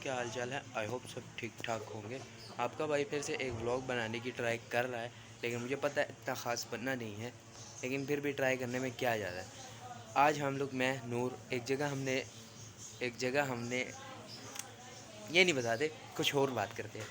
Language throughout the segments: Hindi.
क्या हाल चाल है। आई होप सब ठीक ठाक होंगे। आपका भाई फिर से एक व्लॉग बनाने की ट्राई कर रहा है, लेकिन मुझे पता है इतना ख़ास बनना नहीं है, लेकिन फिर भी ट्राई करने में क्या ज़्यादा है। आज हम लोग मैं नूर एक जगह हमने ये नहीं बताते, कुछ और बात करते हैं।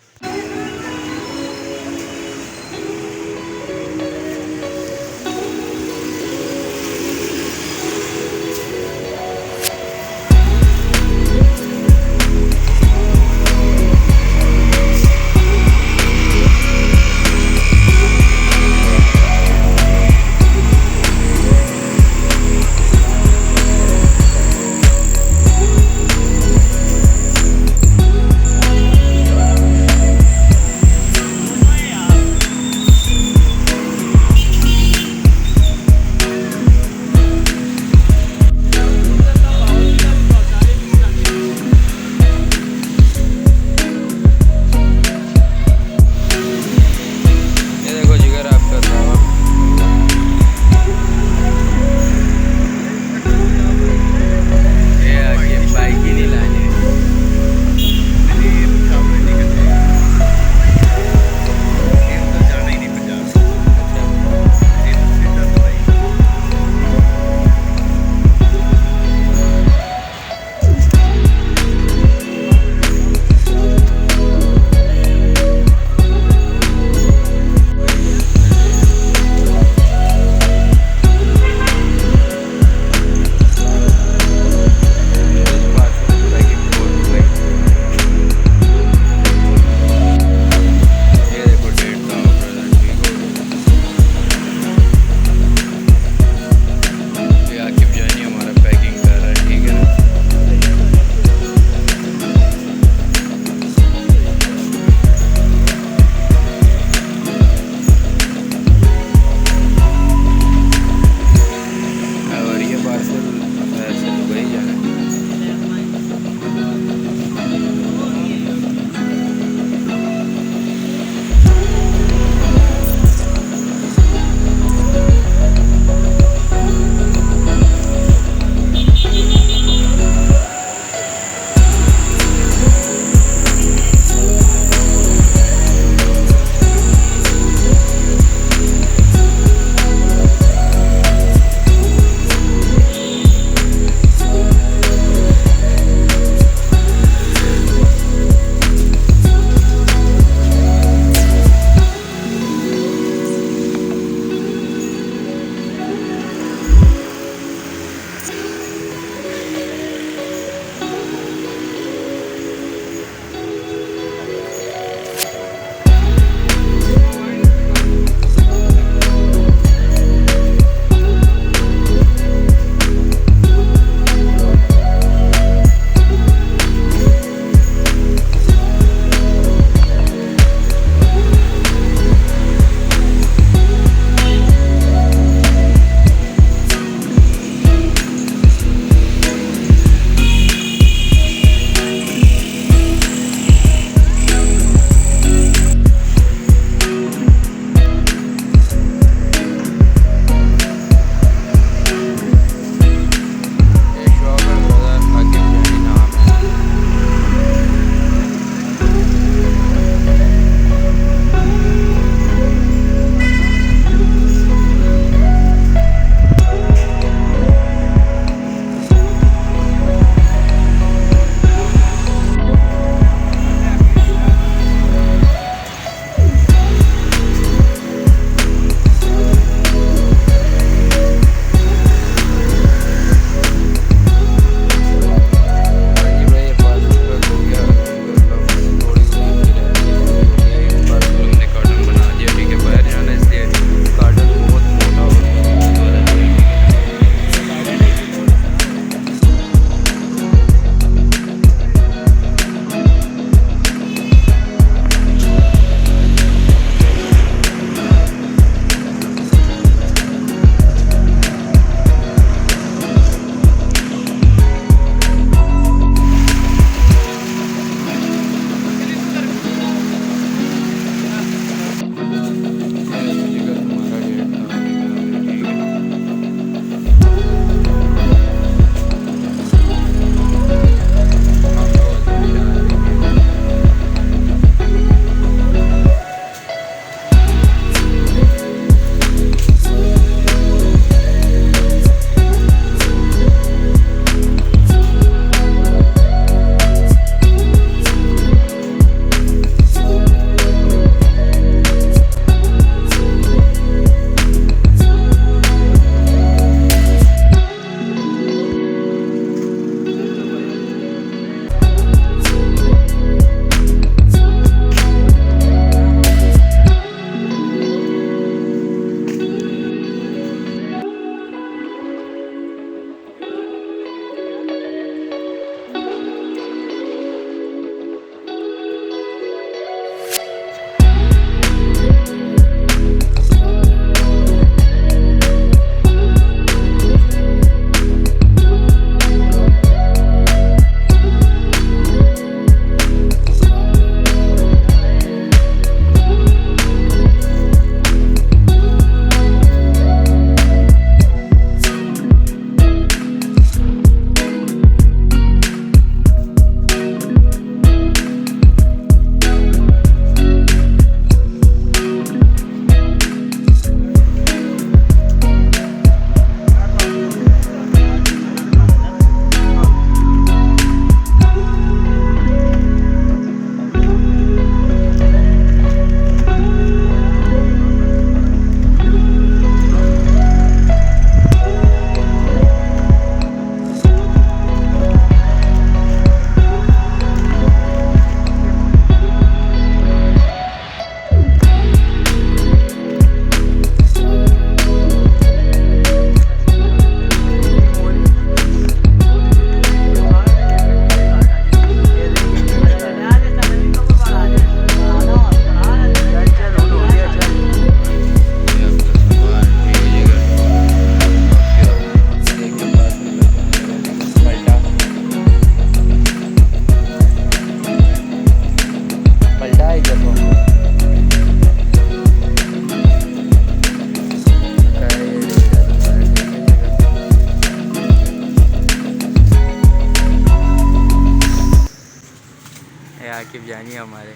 आकिब जानी हमारे।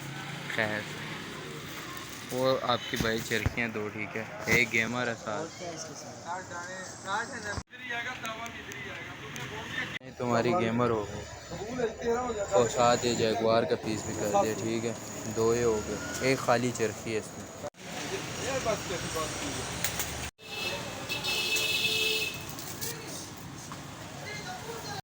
खैर वो आपकी भाई चरखियाँ दो, ठीक है, एक गेमर है साथ। तुम्हारी गेमर हो गई और साथ ये जैगवार का पीस भी कर दिया, ठीक है, दो ये हो गए, एक खाली चरखी है इसमें।